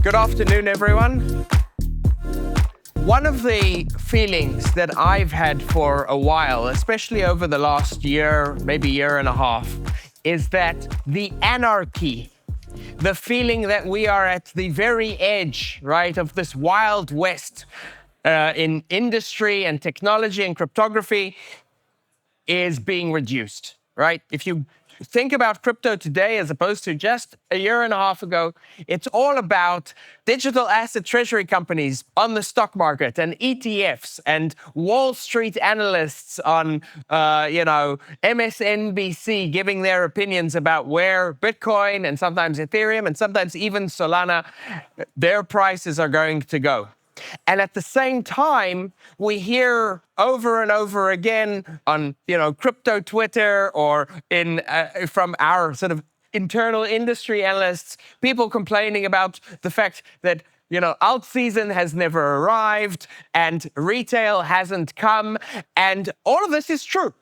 Good afternoon, everyone. One of the feelings that I've had for a while, especially over the last year, maybe year and a half, is that the anarchy, the feeling that we are at the very edge, right, of this wild west in industry and technology and cryptography is being reduced, right? If you think about crypto today as opposed to just a year and a half ago, it's all about digital asset treasury companies on the stock market and ETFs and Wall Street analysts on, MSNBC giving their opinions about where Bitcoin and sometimes Ethereum and sometimes even Solana, their prices are going to go. And at the same time, we hear over and over again on, crypto Twitter or from our sort of internal industry analysts, people complaining about the fact that, alt season has never arrived and retail hasn't come. And all of this is true.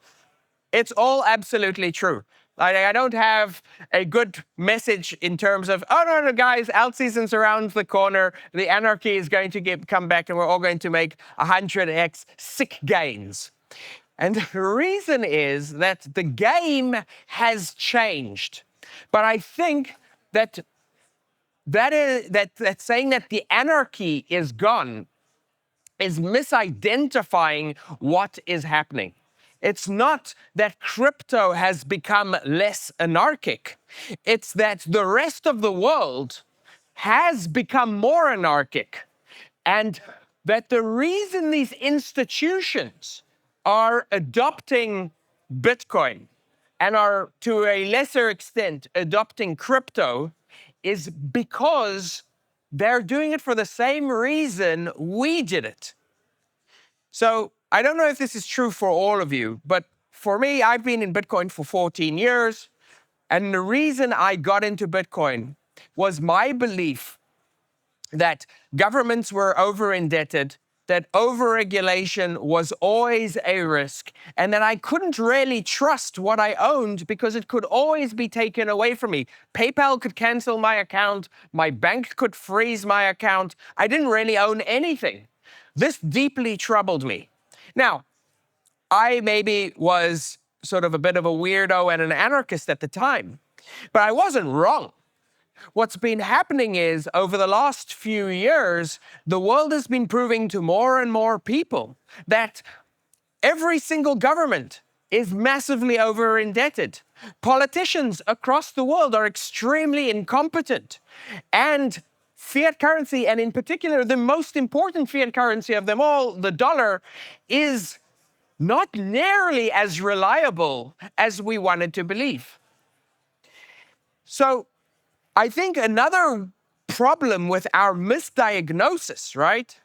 It's all absolutely true. I don't have a good message in terms of, oh, no, guys, alt season's around the corner. The anarchy is going to come back and we're all going to make 100x sick gains. And the reason is that the game has changed. But I think that saying that the anarchy is gone is misidentifying what is happening. It's not that crypto has become less anarchic. It's that the rest of the world has become more anarchic. And that the reason these institutions are adopting Bitcoin and are, to a lesser extent, adopting crypto is because they're doing it for the same reason we did it. So I don't know if this is true for all of you, but for me, I've been in Bitcoin for 14 years. And the reason I got into Bitcoin was my belief that governments were over-indebted, that over-regulation was always a risk, and that I couldn't really trust what I owned because it could always be taken away from me. PayPal could cancel my account. My bank could freeze my account. I didn't really own anything. This deeply troubled me. Now, I maybe was sort of a bit of a weirdo and an anarchist at the time, but I wasn't wrong. What's been happening is, over the last few years, the world has been proving to more and more people that every single government is massively over-indebted. Politicians across the world are extremely incompetent. And fiat currency, and in particular, the most important fiat currency of them all, the dollar, is not nearly as reliable as we wanted to believe. So I think another problem with our misdiagnosis, right?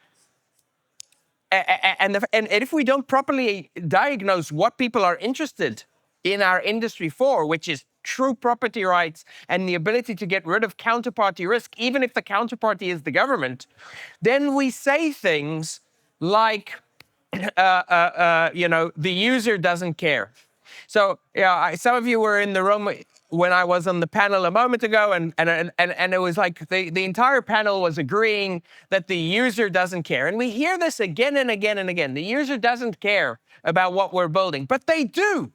And if we don't properly diagnose what people are interested in our industry for, which is true property rights and the ability to get rid of counterparty risk, even if the counterparty is the government, then we say things like, the user doesn't care. So, some of you were in the room when I was on the panel a moment ago, and it was like the entire panel was agreeing that the user doesn't care. And we hear this again and again and again. The user doesn't care about what we're building, but they do.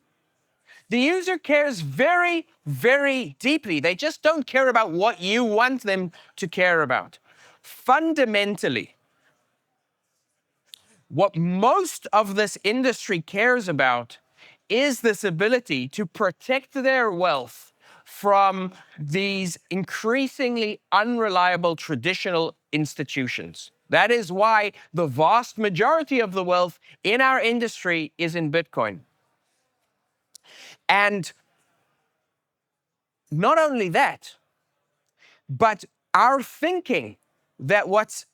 The user cares very, very deeply. They just don't care about what you want them to care about. Fundamentally, what most of this industry cares about is this ability to protect their wealth from these increasingly unreliable traditional institutions. That is why the vast majority of the wealth in our industry is in Bitcoin. And not only that, but our thinking that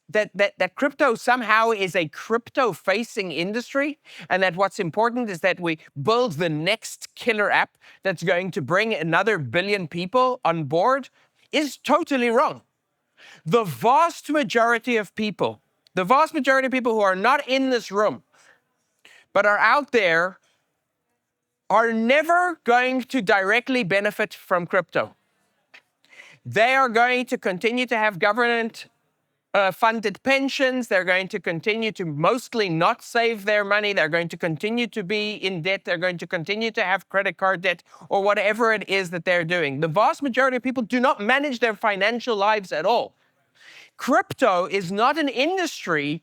that crypto somehow is a crypto-facing industry, and that what's important is that we build the next killer app that's going to bring another billion people on board, is totally wrong. The vast majority of people who are not in this room, but are out there, are never going to directly benefit from crypto. They are going to continue to have government funded pensions. They're going to continue to mostly not save their money. They're going to continue to be in debt. They're going to continue to have credit card debt or whatever it is that they're doing. The vast majority of people do not manage their financial lives at all. Crypto is not an industry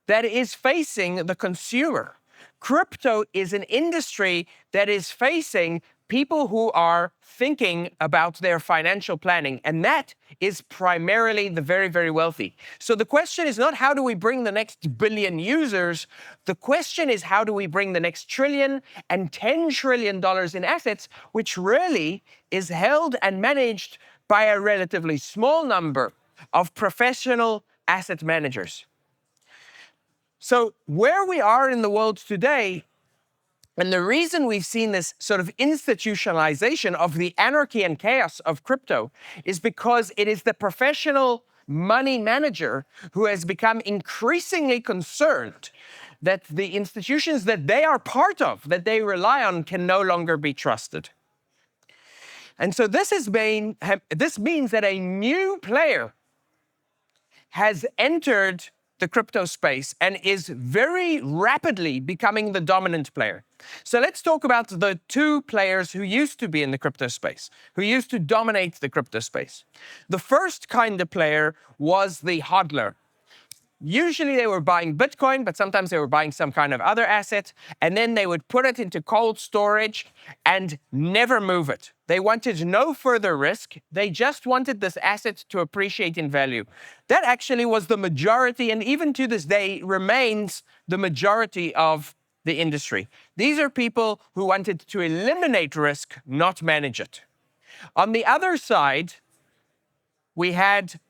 that is facing the consumer. Crypto is an industry that is facing people who are thinking about their financial planning, and that is primarily the very, very wealthy. So the question is not how do we bring the next billion users, the question is how do we bring the next trillion and $10 trillion in assets, which really is held and managed by a relatively small number of professional asset managers. So where we are in the world today, and the reason we've seen this sort of institutionalization of the anarchy and chaos of crypto is because it is the professional money manager who has become increasingly concerned that the institutions that they are part of, that they rely on, can no longer be trusted. And so this means that a new player has entered the crypto space and is very rapidly becoming the dominant player. So let's talk about the two players who used to be in the crypto space, who used to dominate the crypto space. The first kind of player was the hodler. Usually they were buying Bitcoin, but sometimes they were buying some kind of other asset, and then they would put it into cold storage and never move it. They wanted no further risk. They just wanted this asset to appreciate in value. That actually was the majority, and even to this day remains the majority of the industry. These are people who wanted to eliminate risk, not manage it. On the other side, we had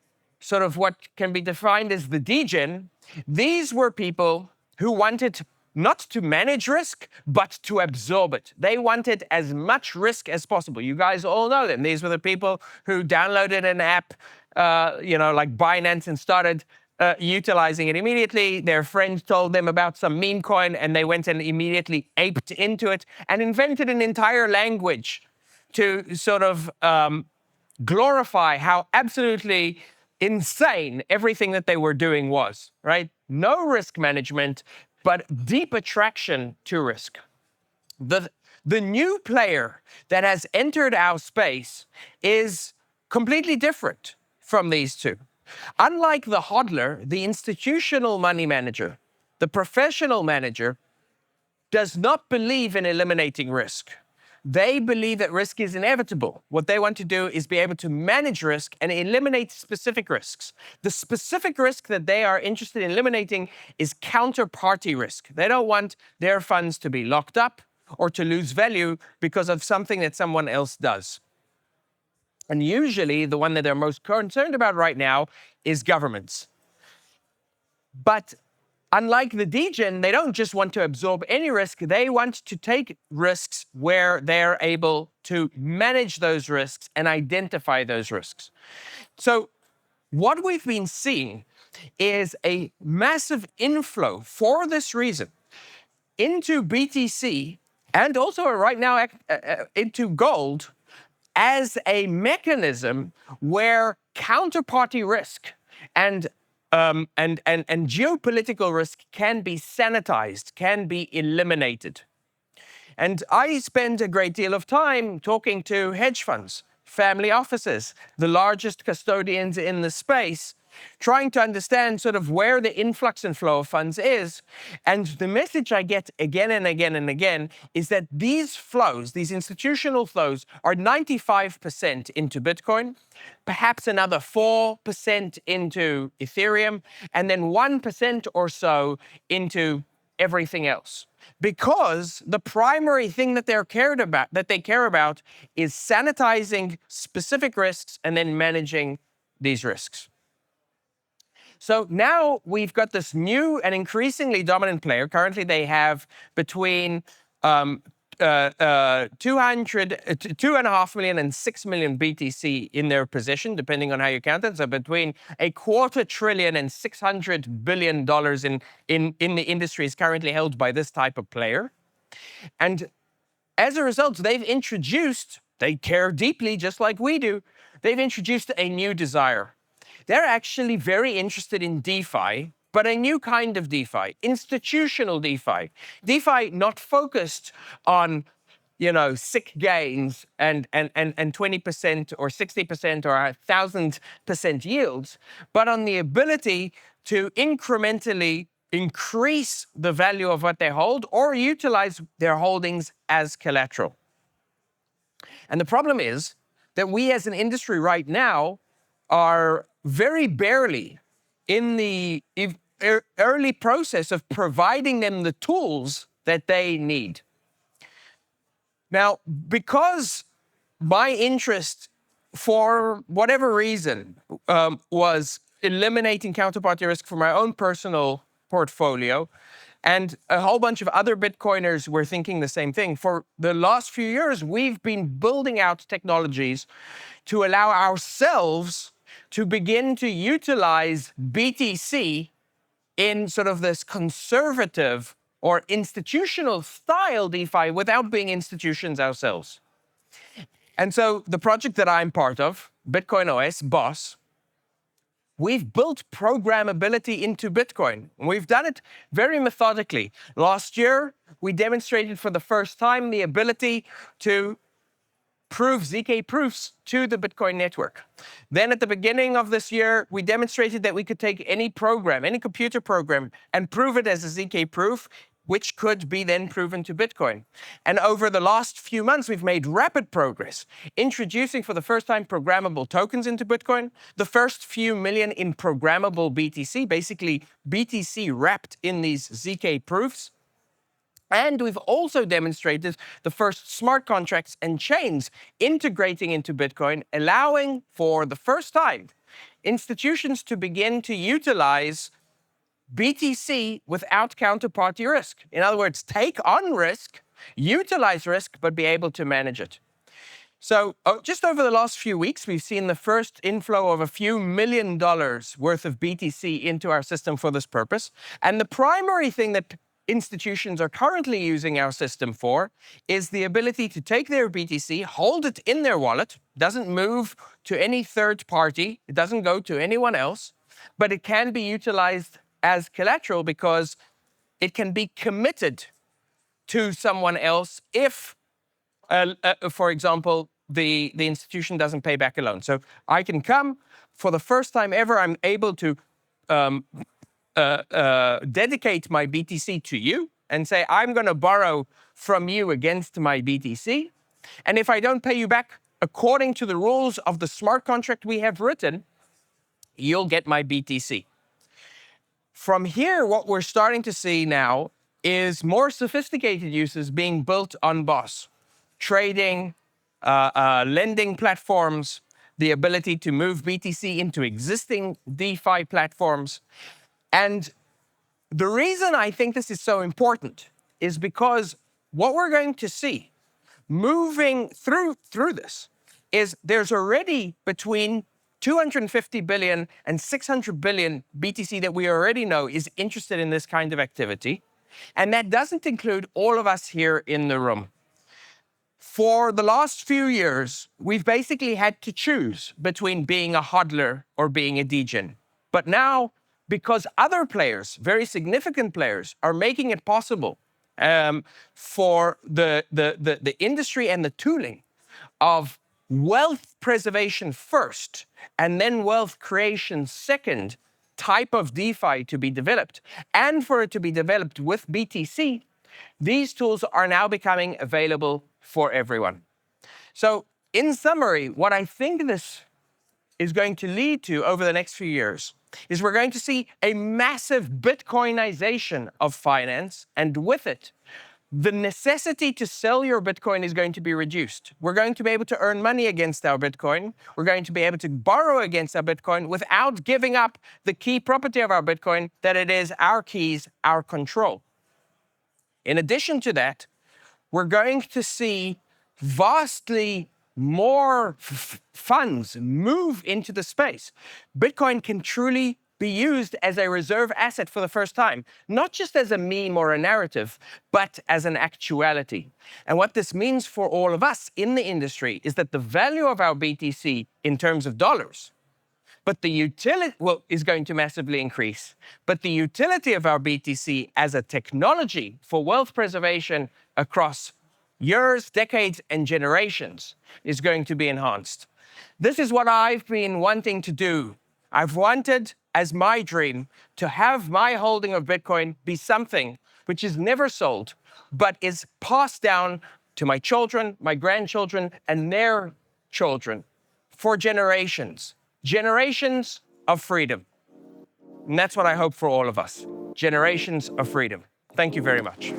sort of what can be defined as the degen. These were people who wanted not to manage risk, but to absorb it. They wanted as much risk as possible. You guys all know them. These were the people who downloaded an app, like Binance, and started utilizing it immediately. Their friends told them about some meme coin, and they went and immediately aped into it and invented an entire language to sort of glorify how absolutely insane everything that they were doing was, right? No risk management, but deep attraction to risk. The new player that has entered our space is completely different from these two. Unlike the hodler, the institutional money manager, the professional manager, does not believe in eliminating risk. They believe that risk is inevitable. What they want to do is be able to manage risk and eliminate specific risks. The specific risk that they are interested in eliminating is counterparty risk. They don't want their funds to be locked up or to lose value because of something that someone else does. And usually, the one that they're most concerned about right now is governments. But unlike the degen, they don't just want to absorb any risk. They want to take risks where they're able to manage those risks and identify those risks. So what we've been seeing is a massive inflow for this reason into BTC and also right now into gold as a mechanism where counterparty risk and geopolitical risk can be sanitized, can be eliminated. And I spend a great deal of time talking to hedge funds, family offices, the largest custodians in the space, trying to understand sort of where the influx and flow of funds is. And the message I get again and again and again is that these flows, these institutional flows, are 95% into Bitcoin, perhaps another 4% into Ethereum, and then 1% or so into everything else. Because the primary thing that they care about is sanitizing specific risks and then managing these risks. So now we've got this new and increasingly dominant player. Currently, they have between 2.5 million and 6 million BTC in their possession, depending on how you count it. So between $250 billion and $600 billion in the industry is currently held by this type of player. And as a result, they care deeply, just like we do, they've introduced a new desire. they're actually very interested in DeFi, but a new kind of DeFi, institutional DeFi. DeFi not focused on, sick gains and 20% or 60% or 1,000% yields, but on the ability to incrementally increase the value of what they hold or utilize their holdings as collateral. And the problem is that we as an industry right now are very barely in the early process of providing them the tools that they need. Now, because my interest, for whatever reason, was eliminating counterparty risk for my own personal portfolio, and a whole bunch of other Bitcoiners were thinking the same thing. For the last few years, we've been building out technologies to allow ourselves to begin to utilize BTC in sort of this conservative or institutional style DeFi without being institutions ourselves. And so the project that I'm part of, BitcoinOS, BOSS, we've built programmability into Bitcoin. We've done it very methodically. Last year, we demonstrated for the first time the ability to prove ZK proofs to the Bitcoin network. Then at the beginning of this year, we demonstrated that we could take any program, any computer program, and prove it as a ZK proof, which could be then proven to Bitcoin. And over the last few months, we've made rapid progress, introducing for the first time programmable tokens into Bitcoin, the first few million in programmable BTC, basically BTC wrapped in these ZK proofs. And we've also demonstrated the first smart contracts and chains integrating into Bitcoin, allowing for the first time institutions to begin to utilize BTC without counterparty risk. In other words, take on risk, utilize risk, but be able to manage it. So just over the last few weeks, we've seen the first inflow of a few $1 million worth of BTC into our system for this purpose. And the primary thing that institutions are currently using our system for is the ability to take their BTC, hold it in their wallet, doesn't move to any third party, it doesn't go to anyone else, but it can be utilized as collateral because it can be committed to someone else if, for example, the institution doesn't pay back a loan. So I can come, for the first time ever, I'm able to dedicate my BTC to you and say, I'm going to borrow from you against my BTC. And if I don't pay you back according to the rules of the smart contract we have written, you'll get my BTC. From here, what we're starting to see now is more sophisticated uses being built on BOSS. Trading, lending platforms, the ability to move BTC into existing DeFi platforms. And the reason I think this is so important is because what we're going to see moving through this is there's already between 250 billion and 600 billion BTC that we already know is interested in this kind of activity. And that doesn't include all of us here in the room. For the last few years, we've basically had to choose between being a hodler or being a degen. But now, because other players, very significant players, are making it possible for the industry and the tooling of wealth preservation first and then wealth creation second type of DeFi to be developed, and for it to be developed with BTC, these tools are now becoming available for everyone. So in summary, what I think this is going to lead to over the next few years is we're going to see a massive Bitcoinization of finance, and with it, the necessity to sell your Bitcoin is going to be reduced. We're going to be able to earn money against our Bitcoin. We're going to be able to borrow against our Bitcoin without giving up the key property of our Bitcoin, that it is our keys, our control. In addition to that, we're going to see vastly more funds move into the space. Bitcoin can truly be used as a reserve asset for the first time, not just as a meme or a narrative, but as an actuality. And what this means for all of us in the industry is that the value of our BTC in terms of dollars But the utility is going to massively increase. But the utility of our BTC as a technology for wealth preservation across years, decades, and generations is going to be enhanced. This is what I've been wanting to do. I've wanted, as my dream, to have my holding of Bitcoin be something which is never sold, but is passed down to my children, my grandchildren, and their children for generations. Generations of freedom. And that's what I hope for all of us. Generations of freedom. Thank you very much.